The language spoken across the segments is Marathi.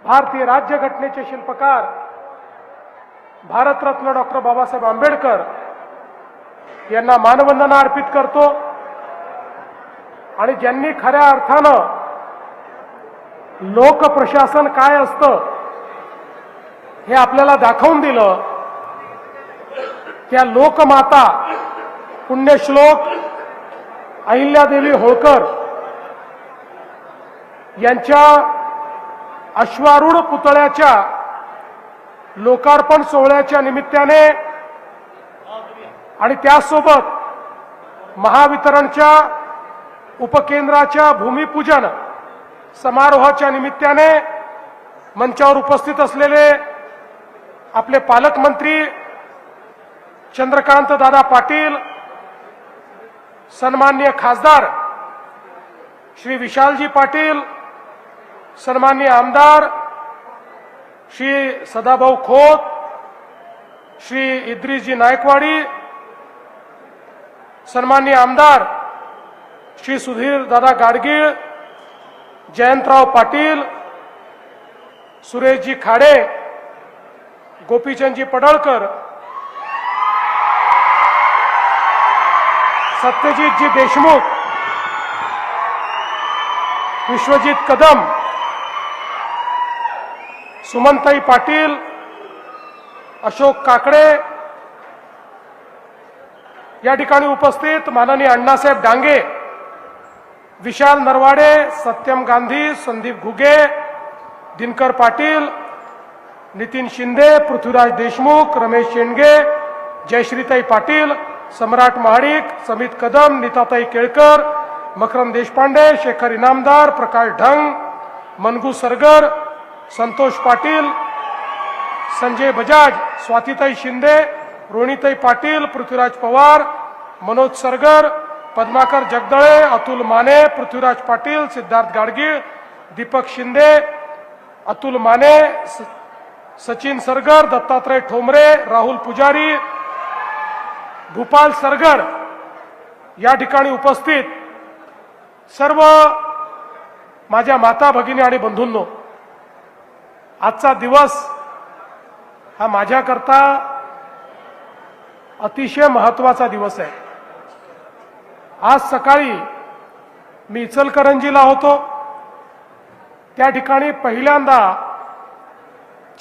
भारतीय राज्यघटनेचे शिल्पकार भारतरत्न डॉक्टर बाबासाहेब आंबेडकर यांना मानवंदना अर्पित करतो आणि ज्यांनी खऱ्या अर्थानं लोकप्रशासन काय असतं हे आपल्याला दाखवून दिलं। त्या लोकमाता पुण्यश्लोक अहिल्यादेवी होळकर यांच्या अश्वारूढ पुतळ्याच्या लोकार्पण सोहळ्याच्या निमित्ताने आणि त्यासोबत महावितरणच्या उपकेंद्राच्या भूमिपूजन समारोहाच्या निमित्ताने मंचावर उपस्थित असलेले आपले पालकमंत्री चंद्रकांत दादा पाटील, सन्माननीय खासदार श्री विशालजी पाटील, सन्माननीय आमदार श्री सदाभाऊ खोत, श्री इद्रिसजी नायकवाडी, सन्माननीय आमदार श्री सुधीर दादा गाडगीळ, जयंतराव पाटील, सुरेशजी खाडे, गोपीचंदजी पडळकर, सत्यजितजी देशमुख, विश्वजित कदम, सुमनताई पाटील, अशोक काकडे, या ठिकाणी उपस्थित माननीय अण्णासाहेब डांगे, विशाल नरवाडे, सत्यम गांधी, संदीप घुगे, दिनकर पाटील, नितीन शिंदे, पृथ्वीराज देशमुख, रमेश शेंडगे, जयश्रीताई पाटील, सम्राट महाडिक, समित कदम, नीताताई केळकर, मकरंद देशपांडे, शेखर इनामदार, प्रकाश ढंग, मनगू सरगर, संतोष पाटील, संजय बजाज, स्वातीताई शिंदे, रोहिणीताई पाटील, पृथ्वीराज पवार, मनोज सरगर, पद्माकर जगदळे, अतुल माने, पृथ्वीराज पाटील, सिद्धार्थ गाडगीळ, दीपक शिंदे, अतुल माने, सचिन सरगर, दत्तात्रय ठोंबरे, राहुल पुजारी, भूपाल सरगर, या ठिकाणी उपस्थित सर्व माझ्या माता भगिनी आणि बंधूंनो, आजचा दिवस हा माझ्याकरता अतिशय महत्त्वाचा दिवस आहे। आज सकाळी मी इचलकरंजीला होतो, त्या ठिकाणी पहिल्यांदा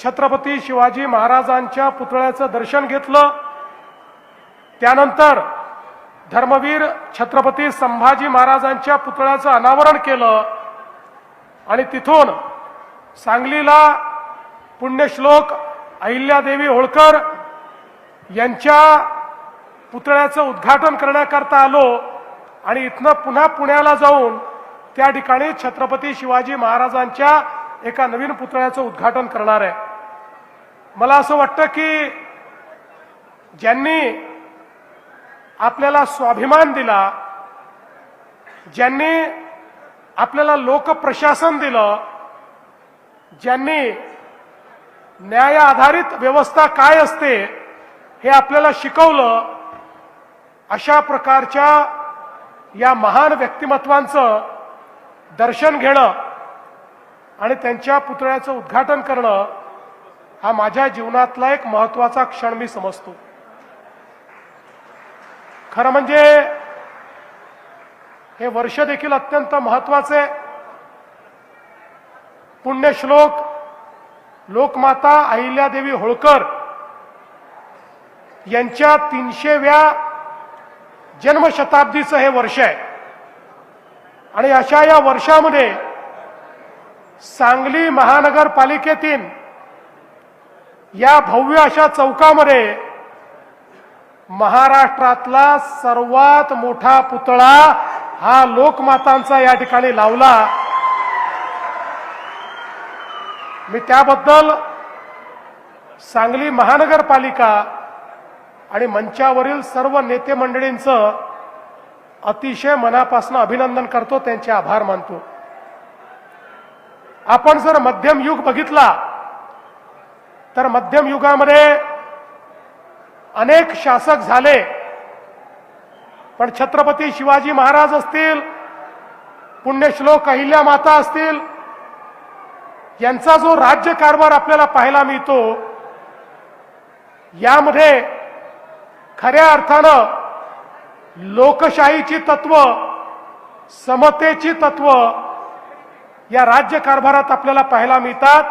छत्रपती शिवाजी महाराजांच्या पुतळ्याचं दर्शन घेतलं। त्यानंतर धर्मवीर छत्रपती संभाजी महाराजांच्या पुतळ्याचं अनावरण केलं आणि तिथून सांगलीला पुण्यश्लोक अहिल्यादेवी होळकर यांच्या पुतळ्याचं उद्घाटन करण्याकरता आलो आणि इथनं पुन्हा पुण्याला जाऊन त्या ठिकाणी छत्रपती शिवाजी महाराजांच्या एका नवीन पुतळ्याचं उद्घाटन करणार आहे। मला असं वाटतं की ज्यांनी आपल्याला स्वाभिमान दिला, ज्यांनी आपल्याला लोकप्रशासन दिलं, ज्यांनी न्याय आधारित व्यवस्था काय असते हे आपल्याला शिकवलं, अशा प्रकारच्या या महान व्यक्तिमत्वांचं दर्शन घेणं आणि त्यांच्या पुतळ्याचं उद्घाटन करणं हा माझ्या जीवनातला एक महत्त्वाचा क्षण मी समजतो। खरं म्हणजे हे वर्ष देखील अत्यंत महत्त्वाचे। पुण्यश्लोक लोकमाता अहिल्यादेवी होळकर यांच्या 300व्या जन्मशताब्दीचं हे वर्ष आहे आणि अशा या वर्षामध्ये सांगली महानगरपालिकेतील या भव्य अशा चौकामध्ये महाराष्ट्रातला सर्वात मोठा पुतळा हा लोकमातांचा या ठिकाणी लावला। मी त्याबद्दल सांगली महानगरपालिका आणि मंचावरील सर्व नेते मंडळींचं अतिशय मनापासून अभिनंदन करतो, त्यांचे आभार मानतो। आपण जर मध्यम युग बघितला तर मध्यम युगामध्ये अनेक शासक झाले, पण छत्रपती शिवाजी महाराज असतील, पुण्यश्लोक अहिल्या माता असतील, यांचा जो राज्यकारभार आपल्याला पाहायला मिळतो, यामध्ये खऱ्या अर्थानं लोकशाहीची तत्व, समतेची तत्व या राज्यकारभारात आपल्याला पाहायला मिळतात.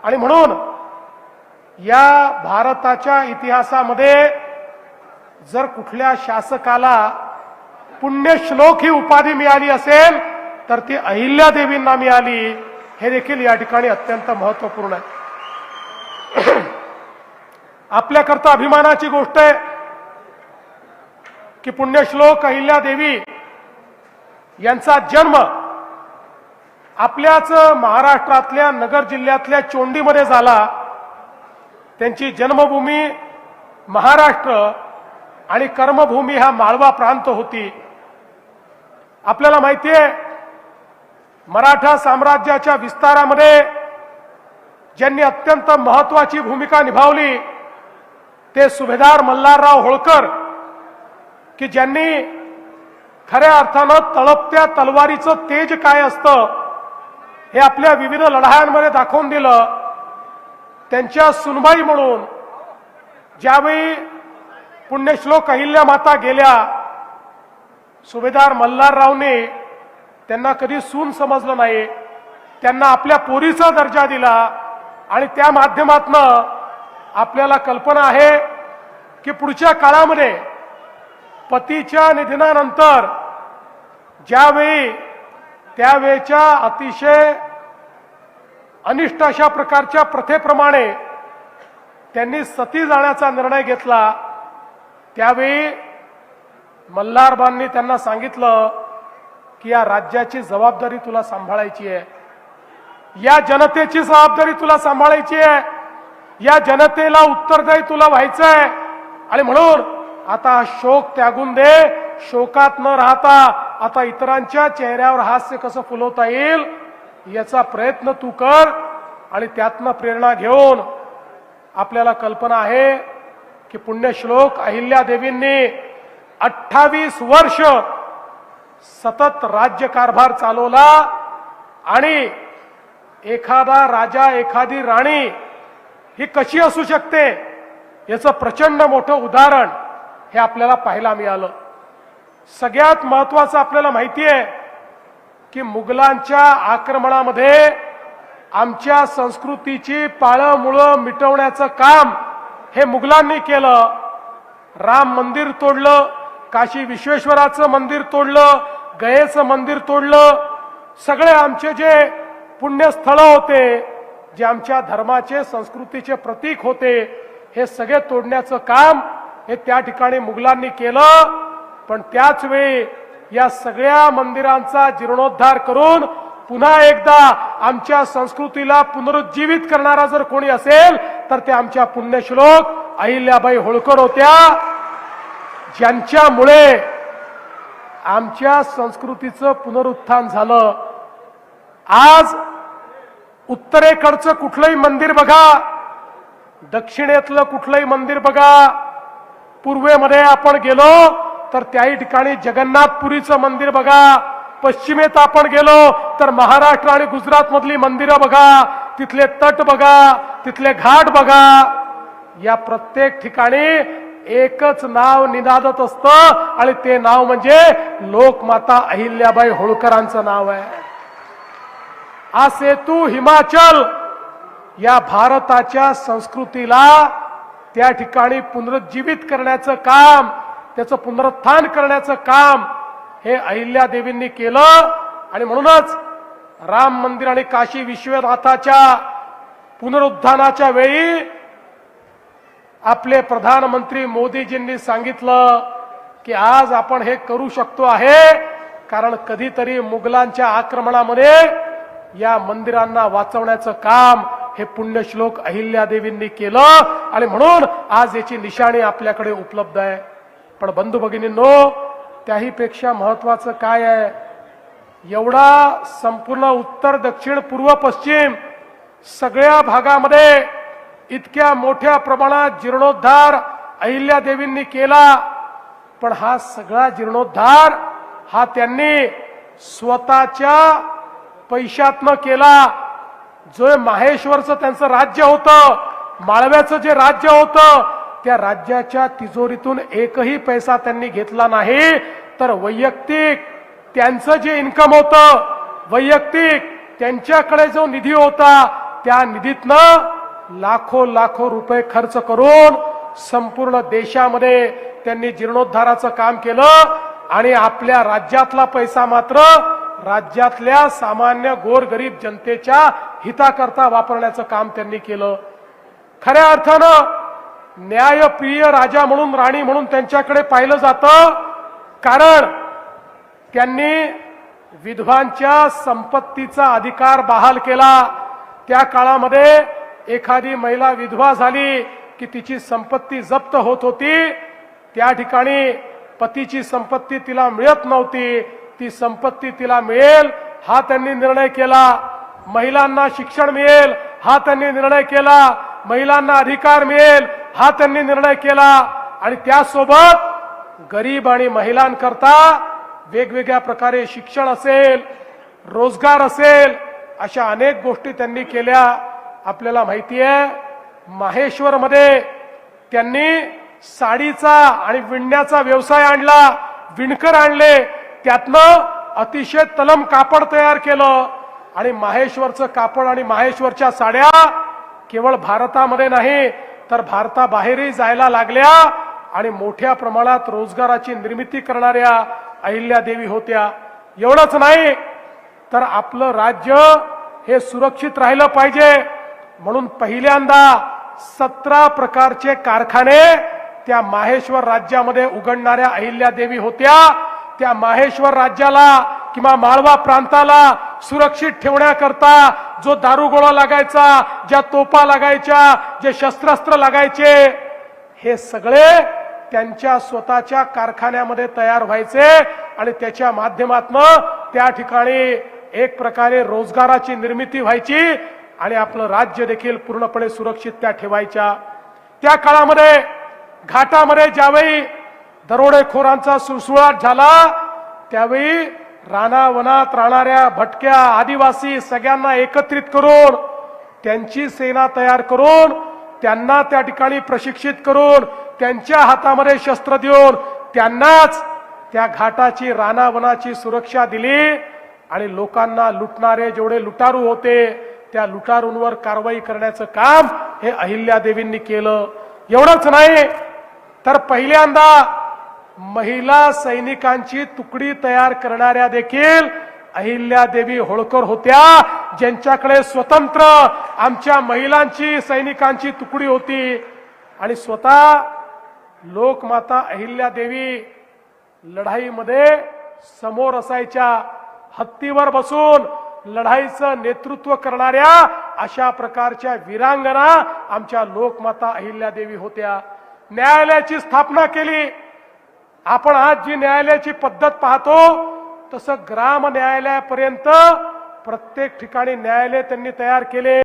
आणि म्हणून या भारताच्या इतिहासामध्ये जर कुठल्या शासकाला पुण्यश्लोक ही उपाधी मिळाली असेल तर ती अहिल्यादेवींना मिळाली. हे देखील या ठिकाणी अत्यंत महत्त्वपूर्ण आहे. आपल्याकरता अभिमानाची गोष्ट आहे की पुण्यश्लोक अहिल्यादेवी यांचा जन्म आपल्याच महाराष्ट्रातल्या नगर जिल्ह्यातल्या चोंडीमध्ये झाला. त्यांची जन्मभूमी महाराष्ट्र आणि कर्मभूमी हा माळवा प्रांत होती. आपल्याला माहिती आहे, मराठा साम्राज्याच्या विस्तारामध्ये ज्यांनी अत्यंत महत्त्वाची भूमिका निभावली ते सुभेदार मल्हारराव होळकर, की ज्यांनी खऱ्या अर्थानं तळपत्या तलवारीचं तेज काय असतं हे आपल्या विविध लढायांमध्ये दाखवून दिलं. त्यांच्या सुनबाई म्हणून ज्यावेळी पुण्यश्लोक अहिल्या माता गेल्या, सुभेदार मल्हाररावने त्यांना कधी सून समजलं नाही, त्यांना आपल्या पोरीचा दर्जा दिला. आणि त्या माध्यमातनं आपल्याला कल्पना आहे की पुढच्या काळामध्ये पतीच्या निधनानंतर ज्यावेळी त्यावेळेच्या अतिशय अनिष्ट अशा प्रकारच्या प्रथेप्रमाणे त्यांनी सती जाण्याचा निर्णय घेतला, त्यावेळी मल्हारबांनी त्यांना सांगितलं की या राज्याची जबाबदारी तुला सांभाळायची आहे, या जनतेची जबाबदारी तुला सांभाळायची आहे, या जनतेला उत्तरदायी तुला व्हायचं आहे. आणि म्हणून आता शोक त्यागून दे, शोकात न राहता आता इतरांच्या चेहऱ्यावर हास्य कसं फुलवता येईल याचा प्रयत्न तू कर. आणि त्यातनं प्रेरणा घेऊन आपल्याला कल्पना आहे की पुण्यश्लोक अहिल्यादेवींनी 28 वर्ष सतत राज्यकारभार चालवला. आणि एखादा राजा एखादी राणी ही कशी असू शकते याचं प्रचंड मोठं उदाहरण हे आपल्याला पाहायला मिळालं. सगळ्यात महत्त्वाचं आपल्याला माहिती आहे की मुघलांच्या आक्रमणामध्ये आमच्या संस्कृतीची पाळंमुळं मिटवण्याचं काम हे मुघलांनी केलं. राम मंदिर तोडलं, काशी विश्वेश्वराचं मंदिर तोडलं, गयेचं मंदिर तोडलं. सगळे आमचे जे पुण्यस्थळ होते, जे आमच्या धर्माचे संस्कृतीचे प्रतीक होते, हे सगळे तोडण्याचं काम हे त्या ठिकाणी मुघलांनी केलं. पण त्याच वेळी या सगळ्या मंदिरांचा जीर्णोद्धार करून पुन्हा एकदा आमच्या संस्कृतीला पुनरुज्जीवित करणारा जर कोणी असेल तर ते आमच्या पुण्यश्लोक अहिल्याबाई होळकर होत्या, ज्यांच्यामुळे आमच्या संस्कृतीचं पुनरुत्थान झालं. आज उत्तरेकडचं कुठलंही मंदिर बघा, दक्षिणेतलं कुठलंही मंदिर बघा, पूर्वेमध्ये आपण गेलो तर त्याही ठिकाणी जगन्नाथपुरीचं मंदिर बघा, पश्चिमेत आपण गेलो तर महाराष्ट्र आणि गुजरात मधली मंदिरं बघा, तिथले तट बघा, तिथले घाट बघा. या प्रत्येक ठिकाणी एकच नाव निनादत असतं आणि ते नाव म्हणजे लोकमाता अहिल्याबाई होळकरांचं नाव आहे. हा सेतू हिमाचल या भारताच्या संस्कृतीला त्या ठिकाणी पुनरुज्जीवित करण्याचं काम, त्याचं पुनरुत्थान करण्याचं काम हे अहिल्यादेवींनी केलं. आणि म्हणूनच राम मंदिर आणि काशी विश्वनाथाच्या पुनरुत्थानाच्या वेळी आपले प्रधानमंत्री मोदीजींनी सांगितलं की आज आपण हे करू शकतो आहे कारण कधीतरी मुघलांच्या आक्रमणामध्ये या मंदिरांना वाचवण्याचं काम हे पुण्यश्लोक अहिल्यादेवींनी केलं. आणि म्हणून आज याची निशाणी आपल्याकडे उपलब्ध आहे. पण बंधू भगिनींनो, त्याही पेक्षा महत्वाचं काय आहे, एवढा संपूर्ण उत्तर दक्षिण पूर्व पश्चिम सगळ्या भागामध्ये इतक्या मोठ्या प्रमाणात जीर्णोद्धार अहिल्यादेवींनी केला. पण हा सगळा जीर्णोद्धार हा त्यांनी स्वतःच्या पैशातनं केला. जो माहेश्वरचं त्यांचं राज्य होतं, माळव्याचं जे राज्य होतं, त्या राज्याच्या तिजोरीतून एकही पैसा त्यांनी घेतला नाही, तर वैयक्तिक त्यांचं जे इन्कम होतं, वैयक्तिक त्यांच्याकडे जो निधी होता, त्या निधीतनं लाखो लाखो रुपये खर्च करून संपूर्ण देशामध्ये त्यांनी जीर्णोद्धाराचं काम केलं आणि आपल्या राज्यातला पैसा मात्र राज्यातल्या सामान्य गोरगरीब जनतेच्या हिताकरता वापरण्याचं काम त्यांनी केलं. खऱ्या अर्थानं न्यायप्रिय राजा म्हणून, राणी म्हणून त्यांच्याकडे पाहिलं जातं, कारण त्यांनी विधवांच्या संपत्तीचा अधिकार बहाल केला. त्या काळामध्ये एखादी महिला विधवा झाली की तिची संपत्ती जप्त होत होती. त्या ठिकाणी पतीची संपत्ती तिला मिळत नव्हती, ती संपत्ती तिला मिळेल हा त्यांनी निर्णय केला. महिलांना शिक्षण मिळेल हा त्यांनी निर्णय केला. महिलांना अधिकार मिळेल हा त्यांनी निर्णय केला. आणि त्यासोबत गरीब आणि महिलांकरता वेगवेगळ्या प्रकारे शिक्षण असेल, रोजगार असेल, अशा अनेक गोष्टी त्यांनी केल्या. आपल्याला माहिती आहे, माहेश्वरमध्ये त्यांनी साडीचा आणि विणण्याचा व्यवसाय आणला, विणकर आणले, त्यातनं अतिशय तलम कापड तयार केलं. आणि माहेश्वरचं कापड आणि माहेश्वरच्या साड्या केवळ भारतामध्ये नाही तर भारताबाहेरही जायला लागल्या आणि मोठ्या प्रमाणात रोजगाराची निर्मिती करणाऱ्या अहिल्यादेवी होत्या. एवढंच नाही तर आपलं राज्य हे सुरक्षित राहिलं पाहिजे म्हणून पहिल्यांदा 17 प्रकारचे कारखाने त्या माहेश्वर राज्यामध्ये उघडणाऱ्या अहिल्यादेवी होत्या. त्या माहेश्वर राज्याला किंवा माळवा प्रांताला सुरक्षित ठेवण्याकरता जो दारुगोळा लागायचा, ज्या तोफा लागायच्या, जे शस्त्रास्त्र लागायचे, हे सगळे त्यांच्या स्वतःच्या कारखान्यामध्ये तयार व्हायचे आणि त्याच्या माध्यमातून त्या ठिकाणी एक प्रकारे रोजगाराची निर्मिती व्हायची आणि आपलं राज्य देखील पूर्णपणे सुरक्षित त्या ठेवायच्या. त्या काळामध्ये घाटामध्ये ज्यावेळी दरोडेखोरांचा सुळसुळाट झाला, त्यावेळी रानावनात राहणाऱ्या भटक्या आदिवासी सगळ्यांना एकत्रित करून त्यांची सेना तयार करून त्यांना त्या ठिकाणी प्रशिक्षित करून त्यांच्या हातामध्ये शस्त्र देऊन त्यांनाच त्या घाटाची रानावनाची सुरक्षा दिली आणि लोकांना लुटणारे जेवढे लुटारू होते त्या लुटारूंवर कारवाई करण्याचं काम हे अहिल्यादेवींनी केलं. एवढंच नाही तर पहिल्यांदा महिला सैनिकांची तुकडी तयार करणाऱ्या देखील अहिल्यादेवी होळकर होत्या, ज्यांच्याकडे स्वतंत्र आमच्या महिलांची सैनिकांची तुकडी होती. आणि स्वतः लोकमाता अहिल्यादेवी लढाईमध्ये समोर असायच्या, हत्तीवर बसून लढाईचं नेतृत्व करणाऱ्या अशा प्रकारच्या वीरांगना आमच्या लोकमाता अहिल्यादेवी होत्या. न्यायालयाची स्थापना केली. आपण आज जी न्यायालयाची पद्धत पाहतो तसं ग्राम न्यायालयापर्यंत प्रत्येक ठिकाणी न्यायालय त्यांनी तयार केले.